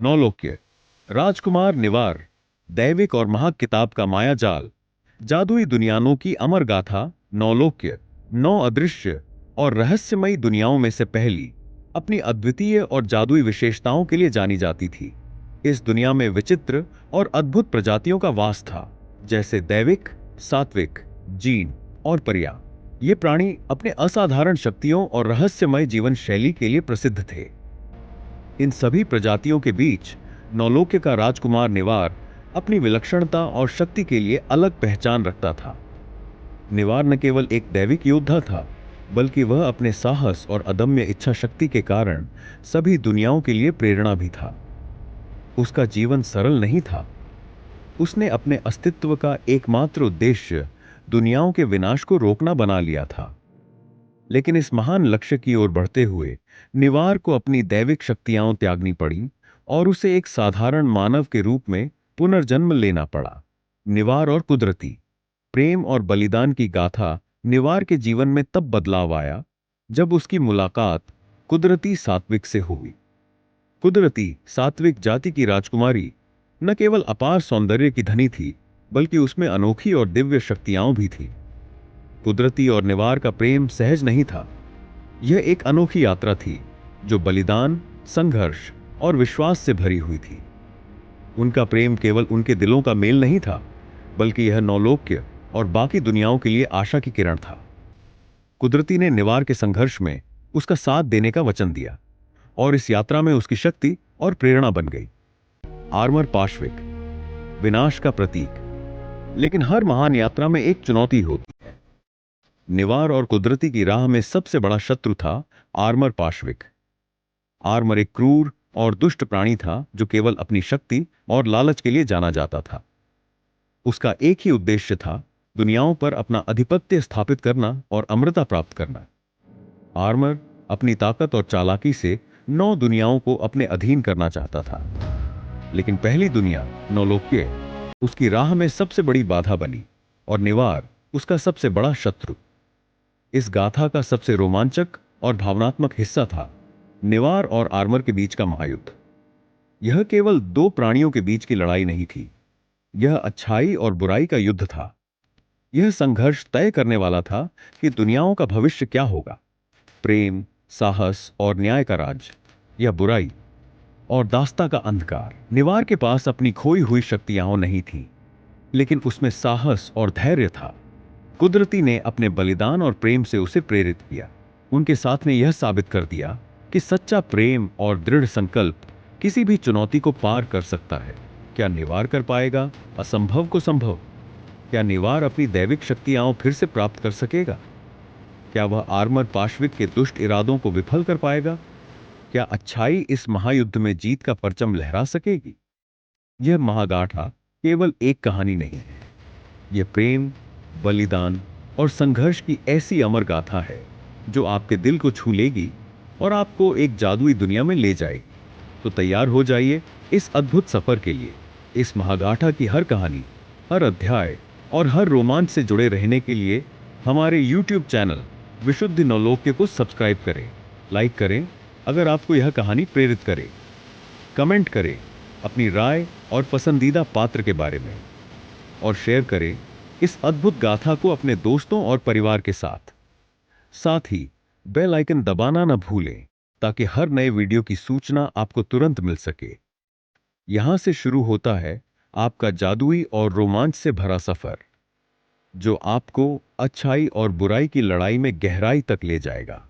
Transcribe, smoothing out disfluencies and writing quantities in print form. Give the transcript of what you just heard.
नौलोक्य, राजकुमार निवार, दैविक और महाकिताब का मायाजाल, जादुई दुनियाओं की अमर गाथा। नौलोक्य नौ अदृश्य और रहस्यमयी दुनियाओं में से पहली, अपनी अद्वितीय और जादुई विशेषताओं के लिए जानी जाती थी। इस दुनिया में विचित्र और अद्भुत प्रजातियों का वास था, जैसे दैविक, सात्विक, जीन और परियां। ये प्राणी अपने असाधारण शक्तियों और रहस्यमय जीवन शैली के लिए प्रसिद्ध थे। इन सभी प्रजातियों के बीच नौलोक्य का राजकुमार निवार अपनी विलक्षणता और शक्ति के लिए अलग पहचान रखता था। निवार न केवल एक दैविक योद्धा था, बल्कि वह अपने साहस और अदम्य इच्छा शक्ति के कारण सभी दुनियाओं के लिए प्रेरणा भी था। उसका जीवन सरल नहीं था। उसने अपने अस्तित्व का एकमात्र उद्देश्य दुनियाओं के विनाश को रोकना बना लिया था। लेकिन इस महान लक्ष्य की ओर बढ़ते हुए निवार को अपनी दैविक शक्तियां त्यागनी पड़ी और उसे एक साधारण मानव के रूप में पुनर्जन्म लेना पड़ा। निवार और कुदरती प्रेम और बलिदान की गाथा। निवार के जीवन में तब बदलाव आया जब उसकी मुलाकात कुदरती सात्विक से हुई। कुदरती सात्विक जाति की राजकुमारी न केवल अपार सौंदर्य की धनी थी, बल्कि उसमें अनोखी और दिव्य शक्तियां भी थी। कुदरती और निवार का प्रेम सहज नहीं था। यह एक अनोखी यात्रा थी जो बलिदान, संघर्ष और विश्वास से भरी हुई थी। उनका प्रेम केवल उनके दिलों का मेल नहीं था, बल्कि यह नौलोक्य और बाकी दुनियाओं के लिए आशा की किरण था। कुदरती ने निवार के संघर्ष में उसका साथ देने का वचन दिया और इस यात्रा में उसकी शक्ति और प्रेरणा बन गई। आर्मर पाशविक, विनाश का प्रतीक। लेकिन हर महान यात्रा में एक चुनौती होती है। निवार और कुदरती की राह में सबसे बड़ा शत्रु था आर्मर पाशविक। आर्मर एक क्रूर और दुष्ट प्राणी था जो केवल अपनी शक्ति और लालच के लिए जाना जाता था। उसका एक ही उद्देश्य था, दुनियाओं पर अपना आधिपत्य स्थापित करना और अमरता प्राप्त करना। आर्मर अपनी ताकत और चालाकी से 9 दुनियाओं को अपने अधीन करना चाहता था। लेकिन पहली दुनिया, नौलोक्य, उसकी राह में सबसे बड़ी बाधा बनी और निवार उसका सबसे बड़ा शत्रु। इस गाथा का सबसे रोमांचक और भावनात्मक हिस्सा था निवार और आर्मर के बीच का महायुद्ध। यह केवल 2 प्राणियों के बीच की लड़ाई नहीं थी, यह अच्छाई और बुराई का युद्ध था। यह संघर्ष तय करने वाला था कि दुनियाओं का भविष्य क्या होगा। प्रेम, साहस और न्याय का राज, या बुराई और दास्ता का अंधकार। निवार के पास अपनी खोई हुई शक्तियां नहीं थीं, लेकिन उसमें साहस और धैर्य था। कुदरती ने अपने बलिदान और प्रेम से उसे प्रेरित किया। उनके साथ ने यह साबित कर दिया कि सच्चा प्रेम और दृढ़ संकल्प किसी भी चुनौती को पार कर सकता है। क्या निवार कर पाएगा असंभव को संभव? क्या निवार अपनी दैविक शक्तियां फिर से प्राप्त कर सकेगा? क्या वह आर्मर पाशविक के दुष्ट इरादों को विफल कर पाएगा? क्या अच्छाई इस महायुद्ध में जीत का परचम लहरा सकेगी? यह महागाथा केवल एक कहानी नहीं है, यह प्रेम, बलिदान और संघर्ष की ऐसी अमर गाथा है जो आपके दिल को छू लेगी और आपको एक जादुई दुनिया में ले जाएगी। तो तैयार हो जाइए इस अद्भुत सफर के लिए। इस महागाथा की हर कहानी, हर अध्याय और हर रोमांच से जुड़े रहने के लिए हमारे YouTube चैनल विशुद्ध नौलोक्य को सब्सक्राइब करें, लाइक करें अगर आपको यह कहानी प्रेरित करे, कमेंट करें अपनी राय और पसंदीदा पात्र के बारे में, और शेयर करें इस अद्भुत गाथा को अपने दोस्तों और परिवार के साथ। साथ ही बेल आइकन दबाना न भूलें ताकि हर नए वीडियो की सूचना आपको तुरंत मिल सके। यहां से शुरू होता है आपका जादुई और रोमांच से भरा सफर, जो आपको अच्छाई और बुराई की लड़ाई में गहराई तक ले जाएगा।